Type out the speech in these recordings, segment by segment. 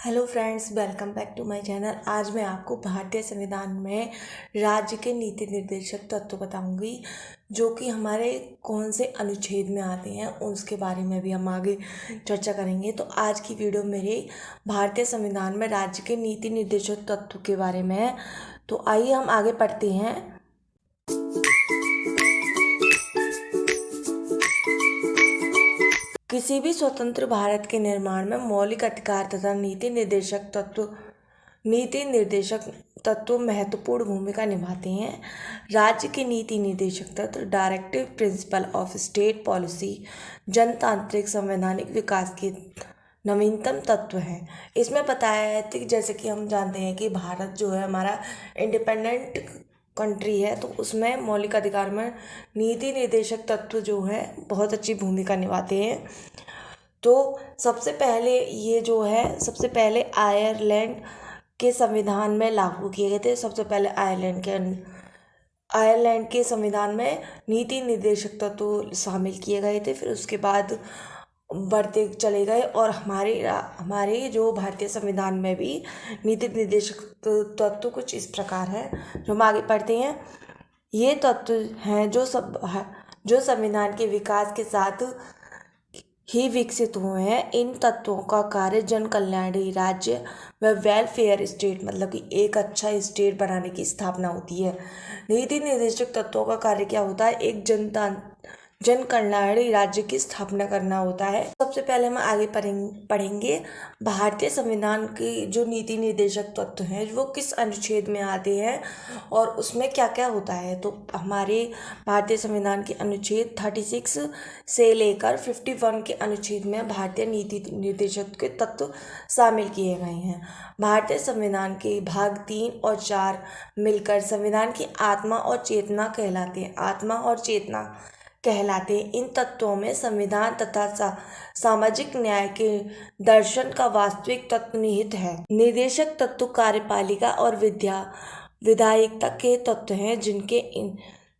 Hello friends, welcome back to my channel. आज मैं आपको भारतीय संविधान में राज्य के नीति निर्देशक तत्व बताऊंगी, जो कि हमारे कौन से अनुच्छेद में आते हैं। उसके बारे में भी हम आगे चर्चा करेंगे। तो आज की वीडियो मेरे भारतीय संविधान में राज्य के नीति निर्देशक तत्व के बारे में है। तो आइए हम आगे पढ़ते हैं। किसी भी स्वतंत्र भारत के निर्माण में मौलिक अधिकार तथा नीति निर्देशक तत्व महत्वपूर्ण भूमिका निभाते हैं। राज्य के नीति निर्देशक तत्व directive principle of state policy जनतांत्रिक संवैधानिक विकास के नवीनतम तत्व हैं। इसमें बताया है कि जैसे कि हम जानते हैं कि भारत जो है हमारा इंडिपेंडेंट कंट्री है, तो उसमें मौलिक अधिकार में नीति निर्देशक तत्व जो है बहुत अच्छी भूमिका निभाते हैं। तो सबसे पहले आयरलैंड के संविधान में लागू किए गए थे। सबसे पहले आयरलैंड के संविधान में नीति निर्देशक तत्व शामिल किए गए थे। फिर उसके बाद बढ़ते चले गए और हमारे जो भारतीय संविधान में भी नीति निर्देशक तत्व कुछ इस प्रकार है, जो हम आगे पढ़ते हैं। ये तत्व हैं जो संविधान के विकास के साथ ही विकसित हुए हैं। इन तत्वों का कार्य जन कल्याणी राज्य व वेलफेयर स्टेट, मतलब कि एक अच्छा स्टेट बनाने की स्थापना होती है। नीति निर्देशक तत्वों का कार्य क्या होता है? एक जन कल्याणी राज्य की स्थापना करना होता है। सबसे पहले हम आगे पढ़ेंगे भारतीय संविधान के जो नीति निर्देशक तत्व हैं वो किस अनुच्छेद में आते हैं और उसमें क्या क्या होता है। तो हमारे भारतीय संविधान के अनुच्छेद 36 से लेकर 51 के अनुच्छेद में भारतीय नीति निर्देशक के तत्व शामिल किए गए हैं। भारतीय संविधान के भाग 3 और 4 मिलकर संविधान की आत्मा और चेतना कहलाते हैं। इन तत्वों में संविधान तथा सामाजिक न्याय के दर्शन का वास्तविक तत्व निहित है। निर्देशक तत्व कार्यपालिका और विधायिका के तत्व हैं,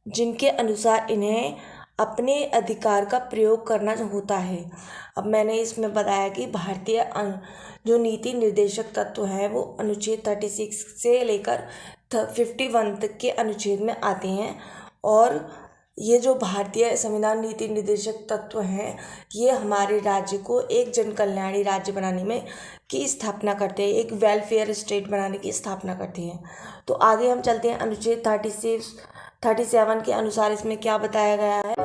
जिनके अनुसार इन्हें अपने अधिकार का प्रयोग करना होता है। अब मैंने इसमें बताया कि भारतीय जो नीति निर्देशक तत्व हैं वो अनुच्छेद 36 से लेकर 51 तक के अनुच्छेद में आते हैं। और ये जो भारतीय संविधान नीति निर्देशक तत्व हैं ये हमारे राज्य को एक जन कल्याणी राज्य बनाने में की स्थापना करते हैं, एक वेलफेयर स्टेट बनाने की स्थापना करते हैं। तो आगे हम चलते हैं। अनुच्छेद 37 के अनुसार इसमें क्या बताया गया है।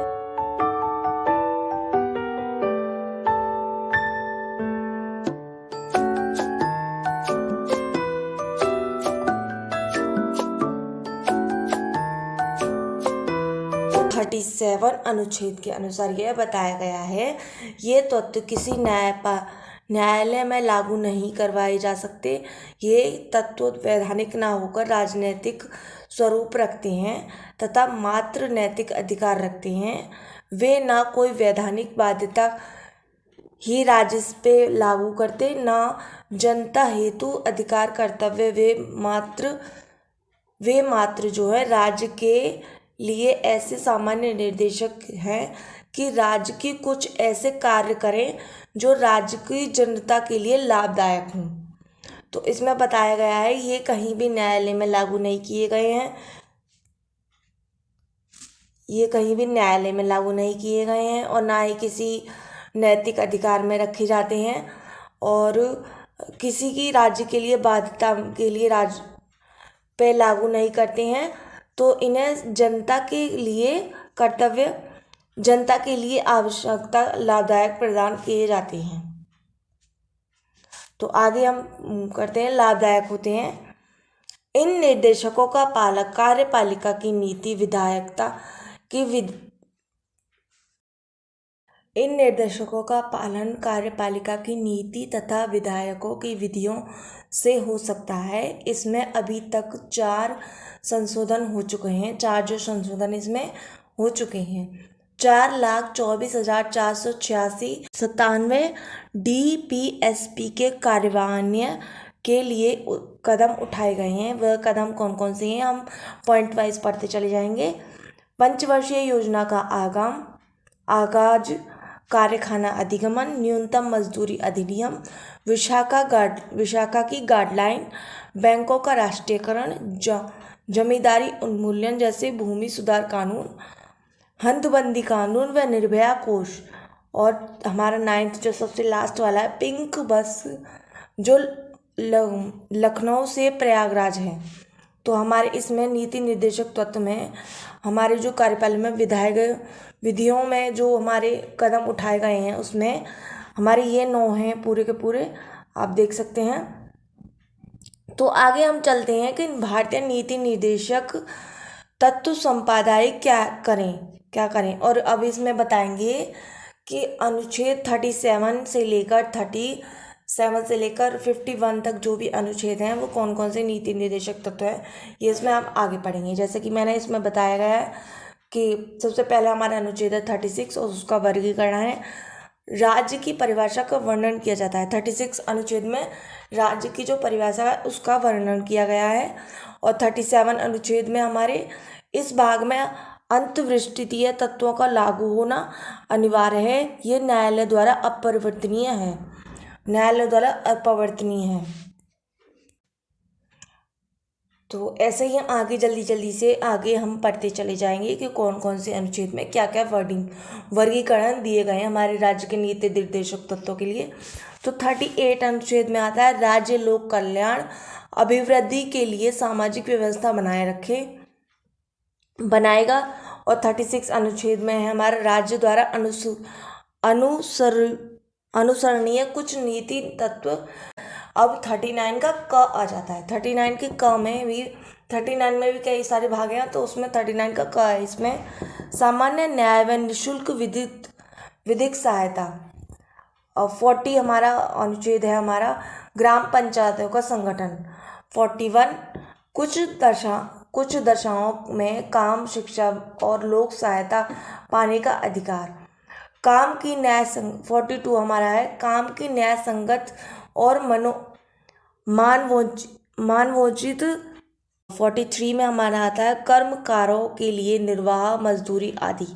तो 37 अनुच्छेद के अनुसार यह बताया गया है, ये तत्व किसी न्यायालय में लागू नहीं करवाए जा सकते। ये तत्व वैधानिक न होकर राजनीतिक स्वरूप रखते हैं तथा मात्र नैतिक अधिकार रखते हैं। वे ना कोई वैधानिक बाध्यता ही राज्य पे लागू करते, ना जनता हेतु अधिकार कर्तव्य। वे मात्र जो है राज्य के लिए ऐसे सामान्य निर्देशक हैं कि राज्य की कुछ ऐसे कार्य करें जो राज्य की जनता के लिए लाभदायक हों। तो इसमें बताया गया है ये कहीं भी न्यायालय में लागू नहीं किए गए हैं। और ना ही किसी नैतिक अधिकार में रखे जाते हैं और किसी की राज्य के लिए बाध्यता के लिए राज्य पे लागू नहीं करते हैं। तो इन्हें जनता के लिए आवश्यकता लाभदायक प्रदान किए जाते हैं। तो आगे हम करते हैं, लाभदायक होते हैं। इन निर्देशकों का पालन कार्यपालिका की नीति तथा विधायकों की विधियों से हो सकता है। इसमें अभी तक 4 संशोधन हो चुके हैं। 4 जो संशोधन इसमें हो चुके हैं। 4,24,486 DPSP के कार्यान्वयन के लिए कदम उठाए गए हैं। वह कदम कौन कौन से हैं हम पॉइंट वाइज पढ़ते चले जाएंगे। पंचवर्षीय योजना का आगाज कारखाना अधिगमन, न्यूनतम मजदूरी अधिनियम, विशाखा की गाइडलाइन, बैंकों का राष्ट्रीयकरण, जमींदारी उन्मूलन जैसे भूमि सुधार कानून, हदबंदी कानून व निर्भया कोष। और हमारा 9th जो सबसे लास्ट वाला है, पिंक बस जो लखनऊ से प्रयागराज है। तो हमारे इसमें नीति निर्देशक तत्व में हमारे जो कार्यपालन में विधायक विधियों में जो हमारे कदम उठाए गए हैं उसमें हमारे ये 9 हैं पूरे के पूरे, आप देख सकते हैं। तो आगे हम चलते हैं कि भारतीय नीति निर्देशक तत्व संपादकीय क्या करें। और अब इसमें बताएंगे कि अनुच्छेद 37 से लेकर 51 तक जो भी अनुच्छेद हैं वो कौन कौन से नीति निर्देशक तत्व है, ये इसमें हम आगे पढ़ेंगे। जैसे कि मैंने इसमें बताया गया है कि सबसे पहले हमारा अनुच्छेद है 36 और उसका वर्गीकरण है। राज्य की परिभाषा का वर्णन किया जाता है। 36 अनुच्छेद में राज्य की जो परिभाषा है उसका वर्णन किया गया है। और 37 अनुच्छेद में हमारे इस भाग में अंतर्वृष्टितीय तत्वों का लागू होना अनिवार्य है। ये न्यायालय द्वारा अपरिवर्तनीय है। तो ऐसे ही आगे जल्दी से आगे हम पढ़ते चले जाएंगे कि कौन कौन से अनुच्छेद में क्या क्या वर्गीकरण दिए गए हैं हमारे राज्य के नीति निर्देशक तत्वों के लिए। तो 38 अनुच्छेद में आता है राज्य लोक कल्याण अभिवृद्धि के लिए सामाजिक व्यवस्था बनाएगा। और 36 अनुच्छेद में है हमारा राज्य द्वारा अनुसरणीय कुछ नीति तत्व। अब 39 का क आ जाता है। 39 के क में भी 39 में भी कई सारे भाग हैं, तो उसमें 39 का क है। इसमें सामान्य न्याय व निःशुल्क विधिक सहायता। और 40 हमारा अनुच्छेद है हमारा ग्राम पंचायतों का संगठन। 41 कुछ दशाओं में काम, शिक्षा और लोक सहायता पाने का अधिकार। 42 हमारा है काम की न्याय संगत और मानवोचित। 43 में हमारा आता है कर्मकारों के लिए निर्वाह मजदूरी आदि।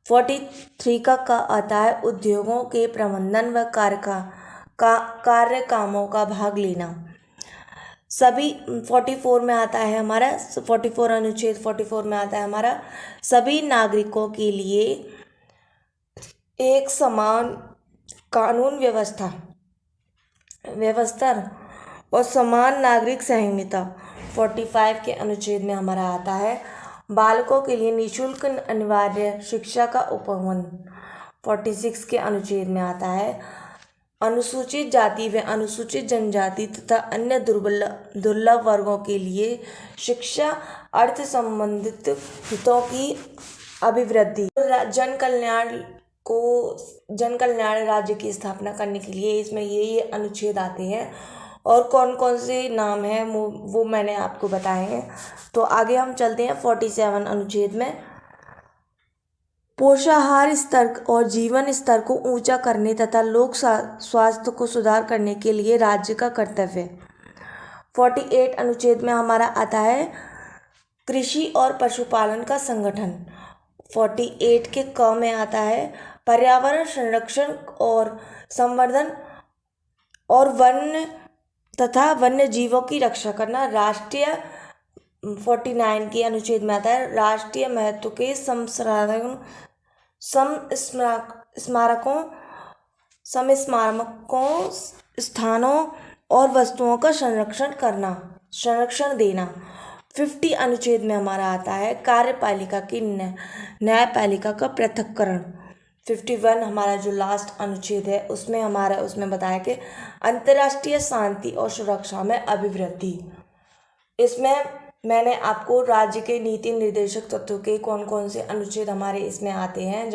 43 का आता है उद्योगों के प्रबंधन व कार्य कामों का भाग लेना। सभी 44 में आता है हमारा 44 अनुच्छेद 44 में आता है हमारा सभी नागरिकों के लिए एक समान कानून व्यवस्था और समान नागरिक संहिता। 45 के अनुच्छेद में हमारा आता है बालकों के लिए निःशुल्क अनिवार्य शिक्षा का उपवन। 46 के अनुच्छेद में आता है अनुसूचित जाति व अनुसूचित जनजाति तथा अन्य दुर्लभ वर्गों के लिए शिक्षा अर्थ संबंधित हितों की अभिवृद्धि। जन कल्याण राज्य की स्थापना करने के लिए इसमें ये अनुच्छेद आते हैं। और कौन कौन से नाम हैं वो मैंने आपको बताए हैं। तो आगे हम चलते हैं 47 अनुच्छेद में। पोषाहार स्तर और जीवन स्तर को ऊंचा करने तथा लोक स्वास्थ्य को सुधार करने के लिए राज्य का कर्तव्य। 48 अनुच्छेद में हमारा आता है कृषि और पशुपालन का संगठन। 48 के क में आता है पर्यावरण संरक्षण और संवर्धन और वन्य जीवों की रक्षा करना। 49 के अनुच्छेद में आता है राष्ट्रीय महत्व के समस्मारकों स्थानों और वस्तुओं का संरक्षण देना। 50 अनुच्छेद में हमारा आता है कार्यपालिका की न्यायपालिका का पृथक्करण। 51 हमारा जो लास्ट अनुच्छेद है उसमें बताया कि अंतर्राष्ट्रीय शांति और सुरक्षा में अभिवृद्धि। इसमें मैंने आपको राज्य के नीति निर्देशक तत्व के कौन कौन से अनुच्छेद हमारे इसमें आते हैं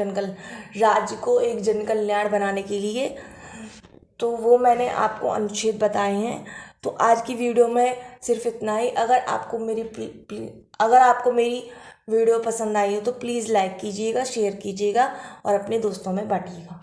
राज्य को एक जन कल्याण बनाने के लिए, तो वो मैंने आपको अनुच्छेद बताए हैं। तो आज की वीडियो में सिर्फ इतना ही। अगर आपको मेरी वीडियो पसंद आई है तो प्लीज़ लाइक कीजिएगा, शेयर कीजिएगा और अपने दोस्तों में बांटिएगा।